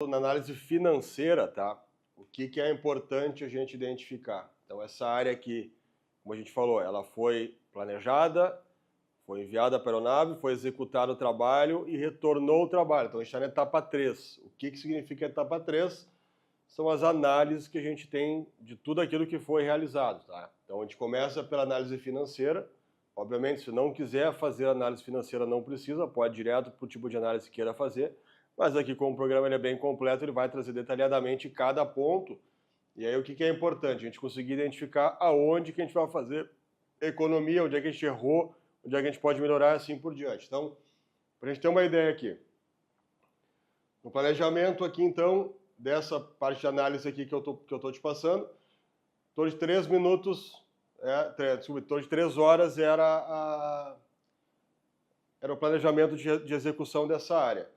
Na análise financeira, tá? O que é importante a gente identificar? Então, essa área aqui, como a gente falou, ela foi planejada, foi enviada para a aeronave, foi executado o trabalho e retornou o trabalho. Então, a gente está na etapa 3. O que significa a etapa 3? São as análises que a gente tem de tudo aquilo que foi realizado, tá? Então, a gente começa pela análise financeira. Obviamente, se não quiser fazer análise financeira, não precisa, pode ir direto para o tipo de análise que queira fazer. Mas aqui, como o programa ele é bem completo, ele vai trazer detalhadamente cada ponto. E aí, o que é importante? A gente conseguir identificar aonde que a gente vai fazer economia, onde é que a gente errou, onde é que a gente pode melhorar e assim por diante. Então, para a gente ter uma ideia aqui. No planejamento aqui, então, dessa parte de análise aqui que eu tô te passando, em torno de 3 minutos, em torno de 3 horas era o planejamento de execução dessa área.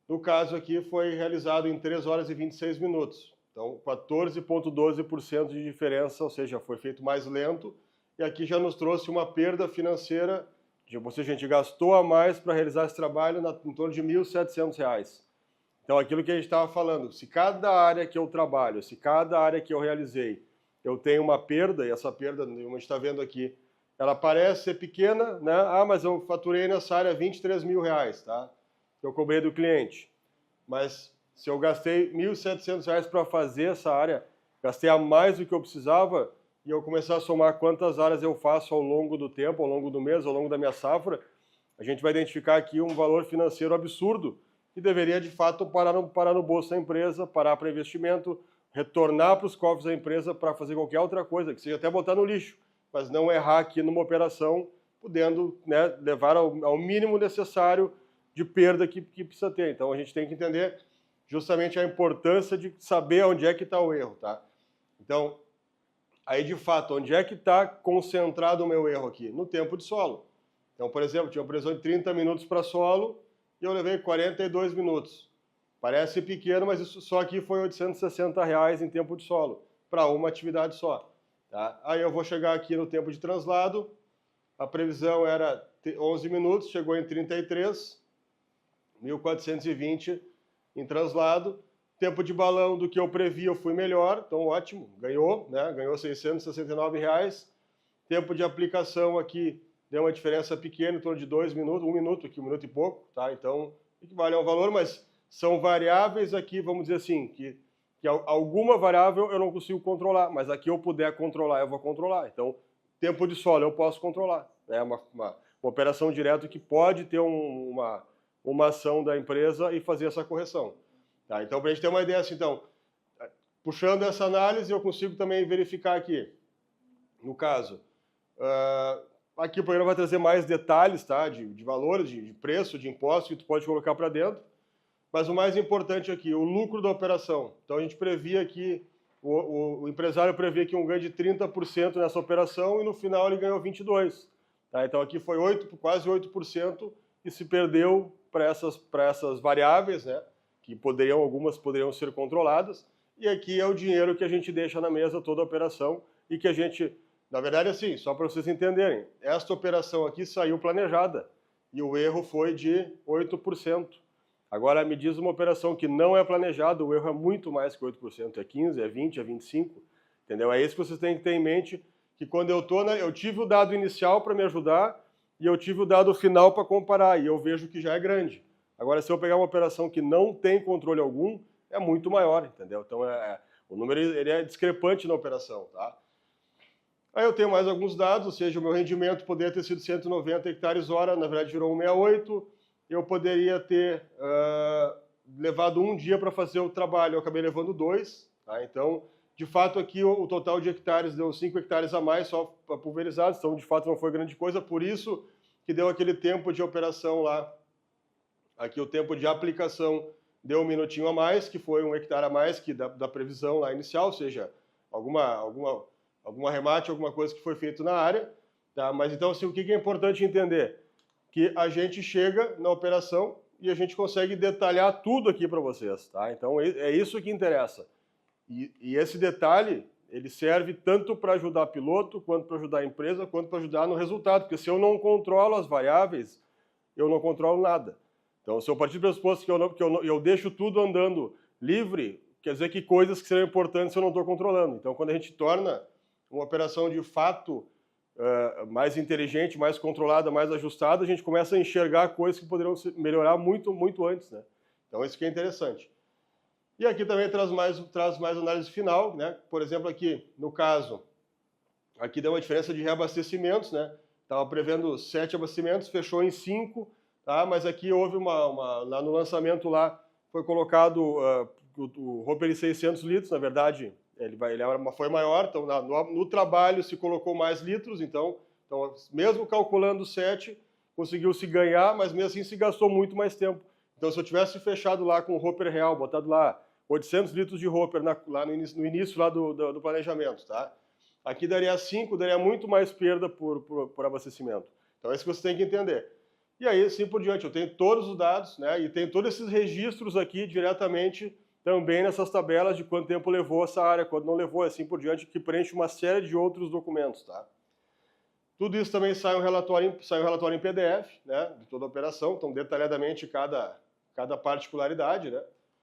No caso aqui, foi realizado em 3 horas e 26 minutos. Então, 14,12% de diferença, ou seja, foi feito mais lento. E aqui já nos trouxe uma perda financeira, ou seja, a gente gastou a mais para realizar esse trabalho em torno de R$ 1.700. Então, aquilo que a gente estava falando, se cada área que eu trabalho, se cada área que eu realizei, eu tenho uma perda, e essa perda, como a gente está vendo aqui, ela parece ser pequena, né? Ah, mas eu faturei nessa área R$ 23 mil, tá? Que eu cobrei do cliente. Mas se eu gastei R$ 1.700 para fazer essa área, gastei a mais do que eu precisava, e eu começar a somar quantas áreas eu faço ao longo do tempo, ao longo do mês, ao longo da minha safra, a gente vai identificar aqui um valor financeiro absurdo, que deveria, de fato, parar no bolso da empresa, parar para investimento, retornar para os cofres da empresa para fazer qualquer outra coisa, que seja até botar no lixo, mas não errar aqui numa operação, podendo, né, levar ao mínimo necessário de perda que precisa ter. Então, a gente tem que entender justamente a importância de saber onde é que está o erro, tá? Então, aí, de fato, onde é que está concentrado o meu erro aqui? No tempo de solo. Então, por exemplo, tinha uma previsão de 30 minutos para solo e eu levei 42 minutos. Parece pequeno, mas isso só aqui foi R$ 860 em tempo de solo, para uma atividade só. Tá? Aí eu vou chegar aqui no tempo de translado, a previsão era 11 minutos, chegou em 33, 1.420 em translado. Tempo de balão do que eu previ, eu fui melhor, então ótimo, ganhou, né? Ganhou R$ 669. Tempo de aplicação aqui deu uma diferença pequena, em torno de 2 minutos, 1 minuto aqui, 1 minuto e pouco, tá? Então, equivale a um valor, mas são variáveis aqui, vamos dizer assim, que alguma variável eu não consigo controlar, mas aqui eu puder controlar, eu vou controlar. Então, tempo de solo eu posso controlar, né? Uma operação direta que pode ter uma ação da empresa e fazer essa correção. Tá? Então, para a gente ter uma ideia assim, então, puxando essa análise, eu consigo também verificar aqui, no caso, aqui o programa vai trazer mais detalhes, tá? De valores, de preço, de impostos que tu pode colocar para dentro, mas o mais importante aqui, o lucro da operação. Então, a gente previa aqui, o empresário previa aqui um ganho de 30% nessa operação e no final ele ganhou 22%. Tá? Então, aqui foi quase 8% e se perdeu para essas variáveis, né? Que algumas poderiam ser controladas, e aqui é o dinheiro que a gente deixa na mesa toda a operação e que a gente, na verdade, assim, só para vocês entenderem, esta operação aqui saiu planejada e o erro foi de 8%. Agora, me diz uma operação que não é planejada, o erro é muito mais que 8%, é 15%, é 20%, é 25%, entendeu? É isso que vocês têm que ter em mente, que quando eu tive o dado inicial para me ajudar e eu tive o dado final para comparar, e eu vejo que já é grande. Agora, se eu pegar uma operação que não tem controle algum, é muito maior, entendeu? Então, o número ele é discrepante na operação, tá? Aí eu tenho mais alguns dados, ou seja, o meu rendimento poderia ter sido 190 hectares hora, na verdade virou 168, eu poderia ter levado um dia para fazer o trabalho, eu acabei levando 2, tá? Então, de fato, aqui o total de hectares deu 5 hectares a mais só pulverizados, então, de fato, não foi grande coisa, por isso que deu aquele tempo de operação lá. Aqui o tempo de aplicação deu 1 minutinho a mais, que foi 1 hectare a mais que da previsão lá inicial, ou seja, algum arremate, alguma coisa que foi feito na área. Tá? Mas então, assim, o que é importante entender? Que a gente chega na operação e a gente consegue detalhar tudo aqui para vocês. Tá? Então, é isso que interessa. E esse detalhe, ele serve tanto para ajudar piloto, quanto para ajudar a empresa, quanto para ajudar no resultado. Porque se eu não controlo as variáveis, eu não controlo nada. Então, se eu partir do pressuposto que eu deixo tudo andando livre, quer dizer que coisas que serão importantes eu não estou controlando. Então, quando a gente torna uma operação de fato mais inteligente, mais controlada, mais ajustada, a gente começa a enxergar coisas que poderiam melhorar muito, muito antes, né? Então, isso que é interessante. E aqui também traz mais análise final, né? Por exemplo, aqui, no caso, aqui deu uma diferença de reabastecimentos, né? Estava prevendo 7 abastecimentos, fechou em 5, tá? Mas aqui houve lá no lançamento lá, foi colocado o Hopper em 600 litros, na verdade, ele foi maior, então no trabalho se colocou mais litros, então mesmo calculando 7, conseguiu-se ganhar, mas mesmo assim se gastou muito mais tempo. Então, se eu tivesse fechado lá com o Hopper real, botado lá 800 litros de Hopper lá no início lá do planejamento, tá? Aqui daria 5, daria muito mais perda por abastecimento. Então, é isso que você tem que entender. E aí, assim por diante, eu tenho todos os dados, né? E tenho todos esses registros aqui diretamente também nessas tabelas de quanto tempo levou essa área, quanto não levou, assim por diante, que preenche uma série de outros documentos, tá? Tudo isso também sai um relatório em PDF, né? De toda a operação, então detalhadamente cada particularidade, né?